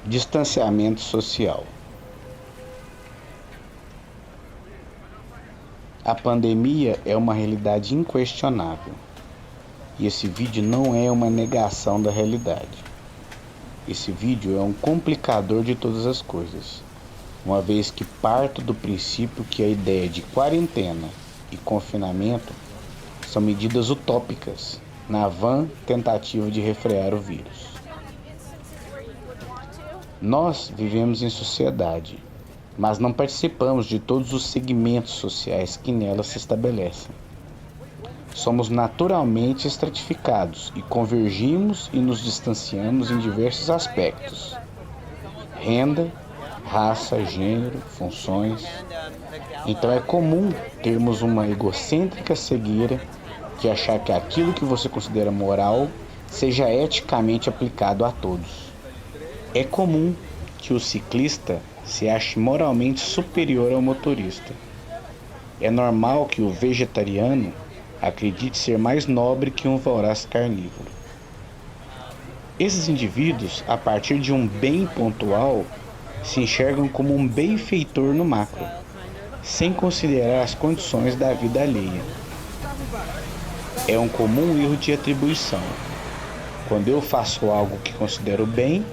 Distanciamento social. A pandemia é uma realidade inquestionável. E esse vídeo não é uma negação da realidade. Esse vídeo é um complicador de todas as coisas, uma vez que parto do princípio que a ideia de quarentena e confinamento são medidas utópicas na vã tentativa de refrear o vírus. Nós vivemos em sociedade, mas não participamos de todos os segmentos sociais que nela se estabelecem. Somos naturalmente estratificados e convergimos e nos distanciamos em diversos aspectos: renda, raça, gênero, funções. Então é comum termos uma egocêntrica cegueira de achar que aquilo que você considera moral seja eticamente aplicado a todos. É comum que o ciclista se ache moralmente superior ao motorista. É normal que o vegetariano acredite ser mais nobre que um voraz carnívoro. Esses indivíduos, a partir de um bem pontual, se enxergam como um benfeitor no macro, sem considerar as condições da vida alheia. É um comum erro de atribuição. Quando eu faço algo que considero bem,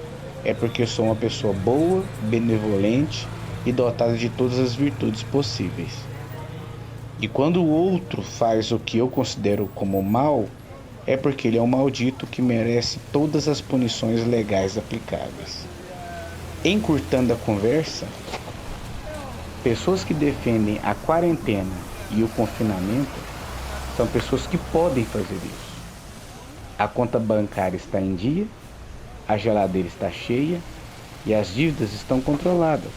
é porque eu sou uma pessoa boa, benevolente e dotada de todas as virtudes possíveis. E quando o outro faz o que eu considero como mal, é porque ele é um maldito que merece todas as punições legais aplicáveis. Encurtando a conversa, pessoas que defendem a quarentena e o confinamento são pessoas que podem fazer isso. A conta bancária está em dia, a geladeira está cheia e as dívidas estão controladas.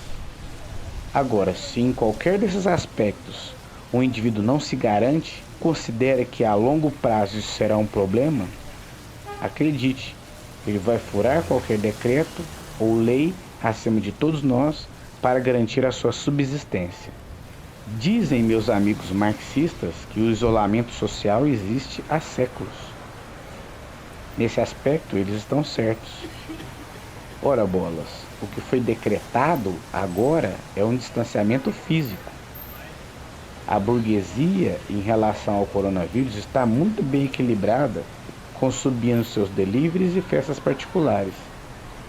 Agora, se em qualquer desses aspectos o indivíduo não se garante, considera que a longo prazo isso será um problema, acredite, ele vai furar qualquer decreto ou lei acima de todos nós para garantir a sua subsistência. Dizem meus amigos marxistas que o isolamento social existe há séculos. Nesse aspecto, eles estão certos. Ora bolas, o que foi decretado agora é um distanciamento físico. A burguesia, em relação ao coronavírus, está muito bem equilibrada, consumindo seus deliveries e festas particulares,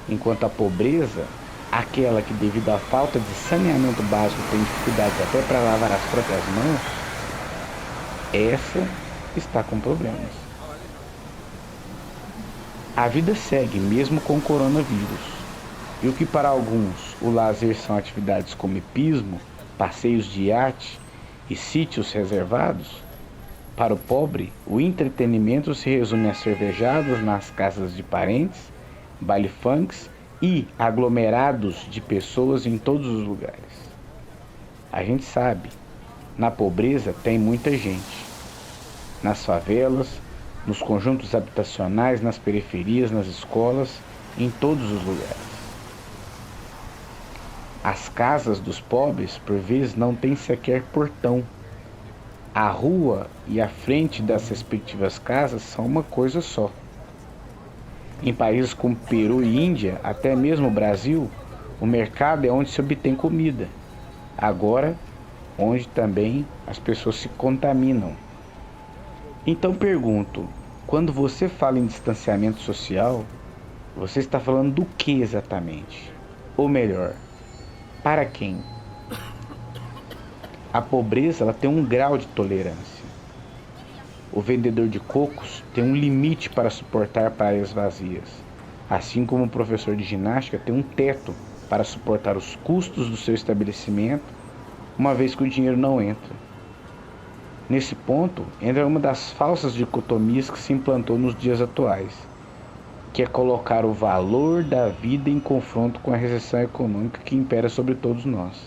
enquanto a pobreza, aquela que devido à falta de saneamento básico tem dificuldades até para lavar as próprias mãos, essa está com problemas. A vida segue mesmo com o coronavírus, e o que para alguns o lazer são atividades como hipismo, passeios de iate e sítios reservados, para o pobre o entretenimento se resume a cervejadas nas casas de parentes, baile funks e aglomerados de pessoas em todos os lugares. A gente sabe, na pobreza tem muita gente, nas favelas, nos conjuntos habitacionais, nas periferias, nas escolas, em todos os lugares. As casas dos pobres, por vezes, não têm sequer portão. A rua e a frente das respectivas casas são uma coisa só. Em países como Peru e Índia, até mesmo o Brasil, o mercado é onde se obtém comida. Agora, onde também as pessoas se contaminam. Então pergunto, quando você fala em distanciamento social, você está falando do que exatamente? Ou melhor, para quem? A pobreza ela tem um grau de tolerância. O vendedor de cocos tem um limite para suportar praias vazias, assim como o professor de ginástica tem um teto para suportar os custos do seu estabelecimento, uma vez que o dinheiro não entra. Nesse ponto, entra uma das falsas dicotomias que se implantou nos dias atuais, que é colocar o valor da vida em confronto com a recessão econômica que impera sobre todos nós.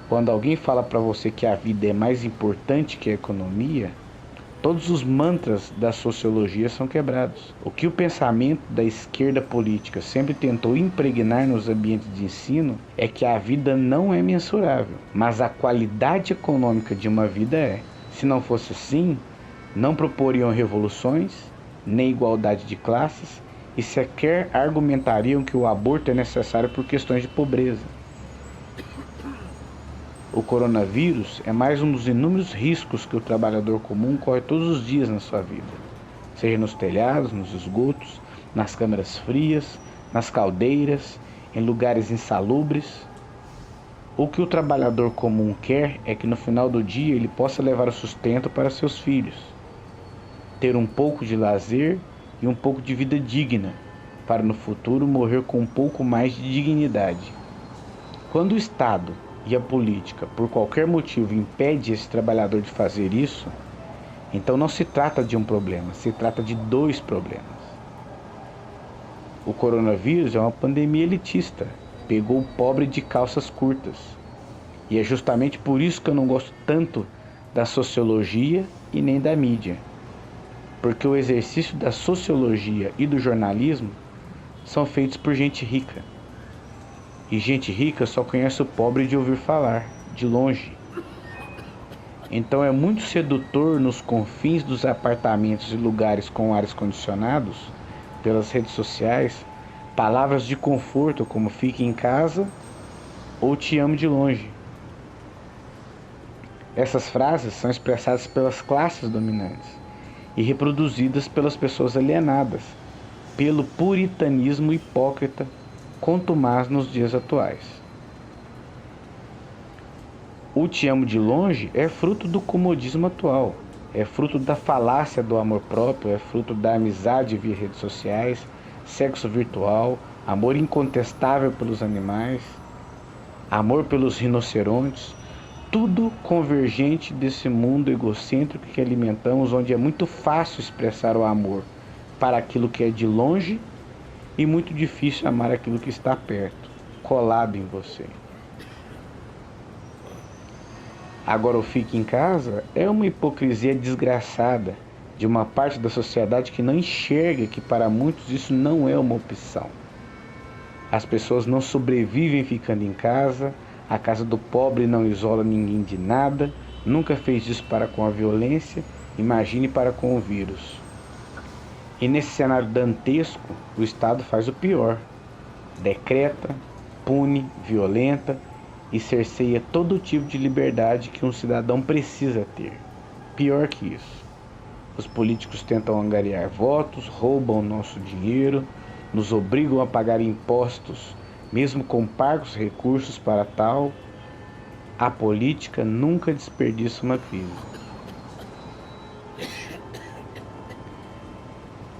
Quando alguém fala para você que a vida é mais importante que a economia, todos os mantras da sociologia são quebrados. O que o pensamento da esquerda política sempre tentou impregnar nos ambientes de ensino é que a vida não é mensurável, mas a qualidade econômica de uma vida é. Se não fosse assim, não proporiam revoluções, nem igualdade de classes e sequer argumentariam que o aborto é necessário por questões de pobreza. O coronavírus é mais um dos inúmeros riscos que o trabalhador comum corre todos os dias na sua vida, seja nos telhados, nos esgotos, nas câmaras frias, nas caldeiras, em lugares insalubres. O que o trabalhador comum quer é que no final do dia ele possa levar o sustento para seus filhos, ter um pouco de lazer e um pouco de vida digna, para no futuro morrer com um pouco mais de dignidade. Quando o Estado e a política, por qualquer motivo, impede esse trabalhador de fazer isso, então não se trata de um problema, se trata de dois problemas. O coronavírus é uma pandemia elitista, pegou o pobre de calças curtas. E é justamente por isso que eu não gosto tanto da sociologia e nem da mídia. Porque o exercício da sociologia e do jornalismo são feitos por gente rica. E gente rica só conhece o pobre de ouvir falar, de longe. Então é muito sedutor nos confins dos apartamentos e lugares com ares condicionados, pelas redes sociais, palavras de conforto como fique em casa ou te amo de longe. Essas frases são expressadas pelas classes dominantes e reproduzidas pelas pessoas alienadas, pelo puritanismo hipócrita contumaz nos dias atuais. O te amo de longe é fruto do comodismo atual, é fruto da falácia do amor próprio, é fruto da amizade via redes sociais, sexo virtual, amor incontestável pelos animais, amor pelos rinocerontes, tudo convergente desse mundo egocêntrico que alimentamos, onde é muito fácil expressar o amor para aquilo que é de longe e muito difícil amar aquilo que está perto, colado em você. Agora, o fique em casa é uma hipocrisia desgraçada de uma parte da sociedade que não enxerga que para muitos isso não é uma opção. As pessoas não sobrevivem ficando em casa, a casa do pobre não isola ninguém de nada, nunca fez isso para com a violência, imagine para com o vírus. E nesse cenário dantesco, o Estado faz o pior. Decreta, pune, violenta e cerceia todo tipo de liberdade que um cidadão precisa ter. Pior que isso. Os políticos tentam angariar votos, roubam nosso dinheiro, nos obrigam a pagar impostos, mesmo com pagos recursos para tal. A política nunca desperdiça uma crise.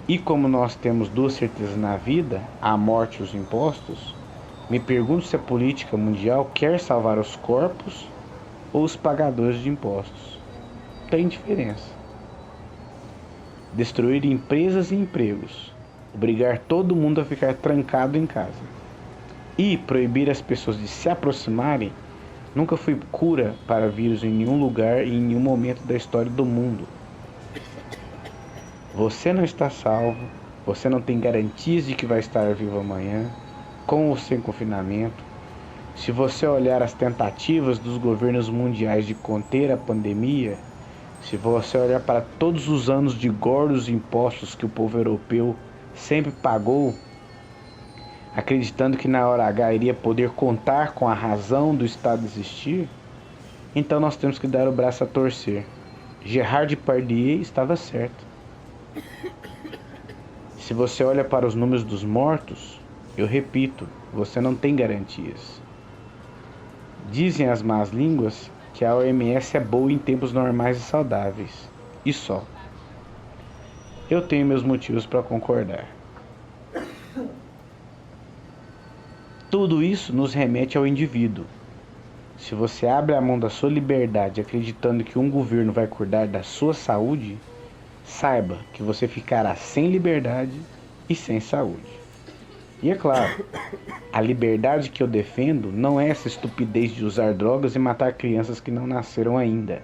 E como nós temos duas certezas na vida, a morte e os impostos, me pergunto se a política mundial quer salvar os corpos ou os pagadores de impostos. Tem diferença. Destruir empresas e empregos, obrigar todo mundo a ficar trancado em casa e proibir as pessoas de se aproximarem nunca foi cura para vírus em nenhum lugar e em nenhum momento da história do mundo. Você não está salvo, você não tem garantias de que vai estar vivo amanhã, com ou sem confinamento. Se você olhar as tentativas dos governos mundiais de conter a pandemia, se você olhar para todos os anos de gordos impostos que o povo europeu sempre pagou, acreditando que na hora H iria poder contar com a razão do Estado existir, então nós temos que dar o braço a torcer. Gerard Depardieu estava certo. Se você olha para os números dos mortos, eu repito, você não tem garantias. Dizem as más línguas que a OMS é boa em tempos normais e saudáveis. E só. Eu tenho meus motivos para concordar. Tudo isso nos remete ao indivíduo. Se você abre a mão da sua liberdade acreditando que um governo vai cuidar da sua saúde, saiba que você ficará sem liberdade e sem saúde. E é claro, a liberdade que eu defendo não é essa estupidez de usar drogas e matar crianças que não nasceram ainda.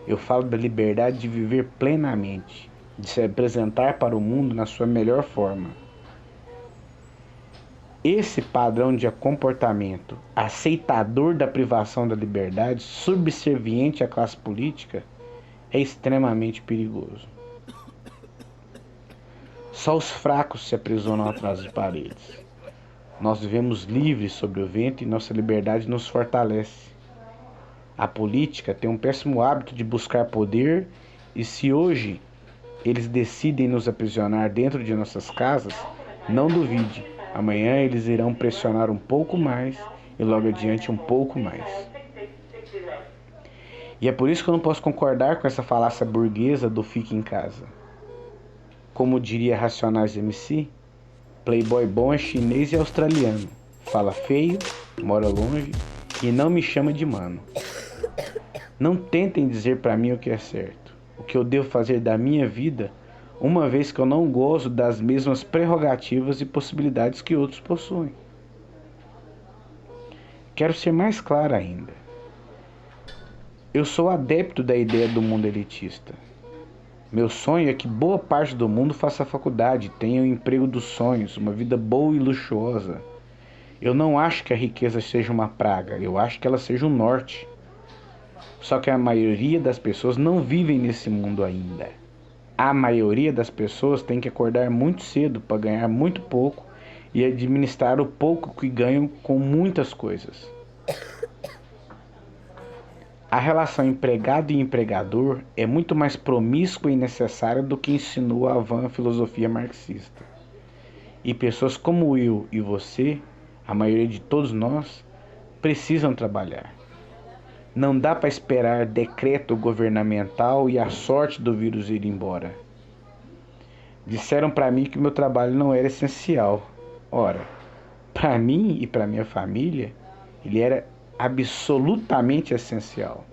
Eu falo da liberdade de viver plenamente, de se apresentar para o mundo na sua melhor forma. Esse padrão de comportamento aceitador da privação da liberdade, subserviente à classe política, é extremamente perigoso. Só os fracos se aprisionam atrás de paredes. Nós vivemos livres sobre o vento e nossa liberdade nos fortalece. A política tem um péssimo hábito de buscar poder, e se hoje eles decidem nos aprisionar dentro de nossas casas, não duvide, amanhã eles irão pressionar um pouco mais e logo adiante um pouco mais. E é por isso que eu não posso concordar com essa falácia burguesa do fique em casa. Como diria Racionais MC, playboy bom é chinês e australiano, fala feio, mora longe e não me chama de mano. Não tentem dizer pra mim o que é certo, o que eu devo fazer da minha vida, uma vez que eu não gozo das mesmas prerrogativas e possibilidades que outros possuem. Quero ser mais claro ainda. Eu sou adepto da ideia do mundo elitista. Meu sonho é que boa parte do mundo faça faculdade, tenha o emprego dos sonhos, uma vida boa e luxuosa. Eu não acho que a riqueza seja uma praga, eu acho que ela seja um norte. Só que a maioria das pessoas não vivem nesse mundo ainda. A maioria das pessoas tem que acordar muito cedo para ganhar muito pouco e administrar o pouco que ganham com muitas coisas. A relação empregado e empregador é muito mais promíscua e necessária do que insinua a vã filosofia marxista. E pessoas como eu e você, a maioria de todos nós, precisam trabalhar. Não dá para esperar decreto governamental e a sorte do vírus ir embora. Disseram para mim que meu trabalho não era essencial. Ora, para mim e para minha família, ele era absolutamente essencial.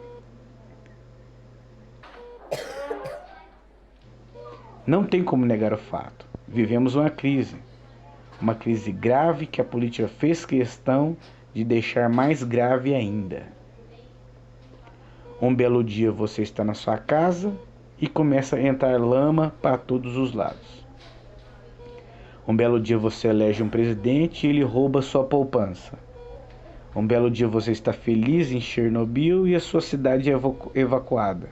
Não tem como negar o fato. Vivemos uma crise grave que a política fez questão de deixar mais grave ainda. Um belo dia você está na sua casa e começa a entrar lama para todos os lados. Um belo dia você elege um presidente e ele rouba sua poupança. Um belo dia você está feliz em Chernobyl e a sua cidade é evacuada.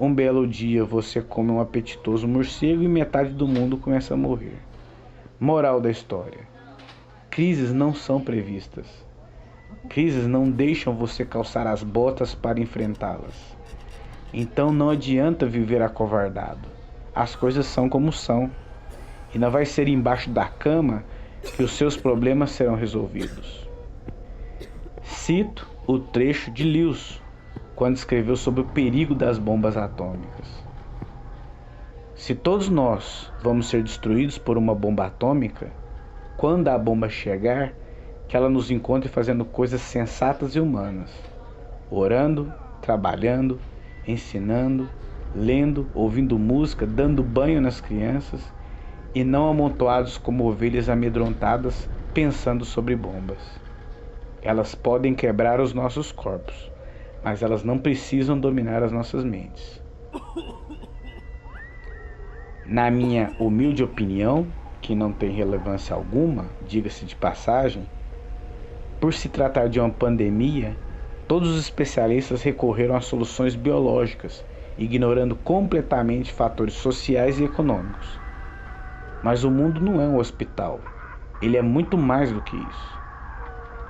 Um belo dia você come um apetitoso morcego e metade do mundo começa a morrer. Moral da história: crises não são previstas. Crises não deixam você calçar as botas para enfrentá-las. Então não adianta viver acovardado. As coisas são como são. E não vai ser embaixo da cama que os seus problemas serão resolvidos. Cito o trecho de Lewis, quando escreveu sobre o perigo das bombas atômicas. Se todos nós vamos ser destruídos por uma bomba atômica, quando a bomba chegar, que ela nos encontre fazendo coisas sensatas e humanas, orando, trabalhando, ensinando, lendo, ouvindo música, dando banho nas crianças, e não amontoados como ovelhas amedrontadas pensando sobre bombas. Elas podem quebrar os nossos corpos, mas elas não precisam dominar as nossas mentes. Na minha humilde opinião, que não tem relevância alguma, diga-se de passagem, por se tratar de uma pandemia, todos os especialistas recorreram a soluções biológicas, ignorando completamente fatores sociais e econômicos. Mas o mundo não é um hospital. Ele é muito mais do que isso.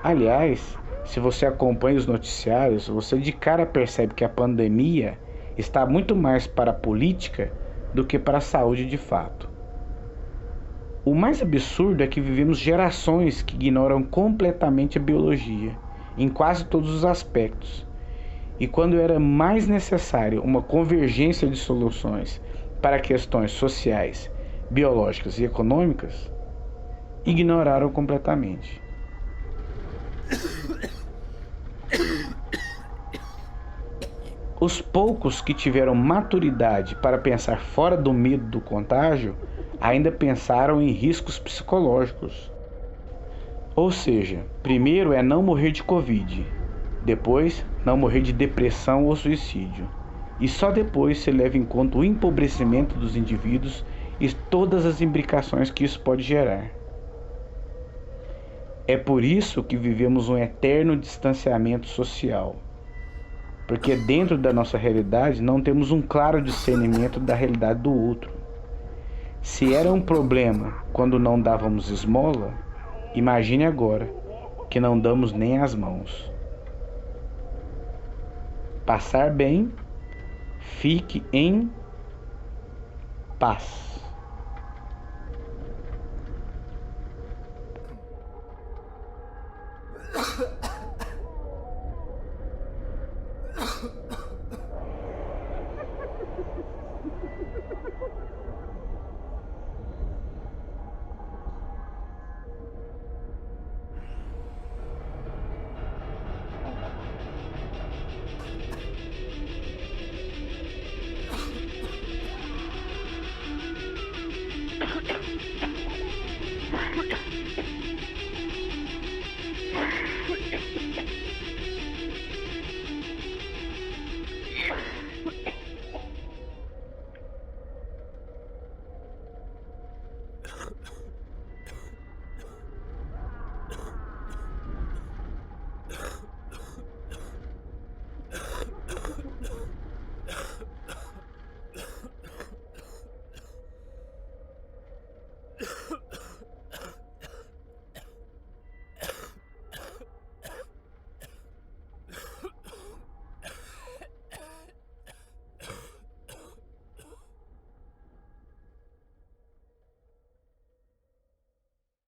Aliás, se você acompanha os noticiários, você de cara percebe que a pandemia está muito mais para a política do que para a saúde de fato. O mais absurdo é que vivemos gerações que ignoram completamente a biologia, em quase todos os aspectos. E quando era mais necessário uma convergência de soluções para questões sociais, biológicas e econômicas, ignoraram completamente. Os poucos que tiveram maturidade para pensar fora do medo do contágio ainda pensaram em riscos psicológicos. Ou seja, primeiro é não morrer de Covid, depois não morrer de depressão ou suicídio, e só depois se leva em conta o empobrecimento dos indivíduos e todas as implicações que isso pode gerar. É por isso que vivemos um eterno distanciamento social, porque dentro da nossa realidade não temos um claro discernimento da realidade do outro. Se era um problema quando não dávamos esmola, imagine agora que não damos nem as mãos. Passar bem, fique em paz.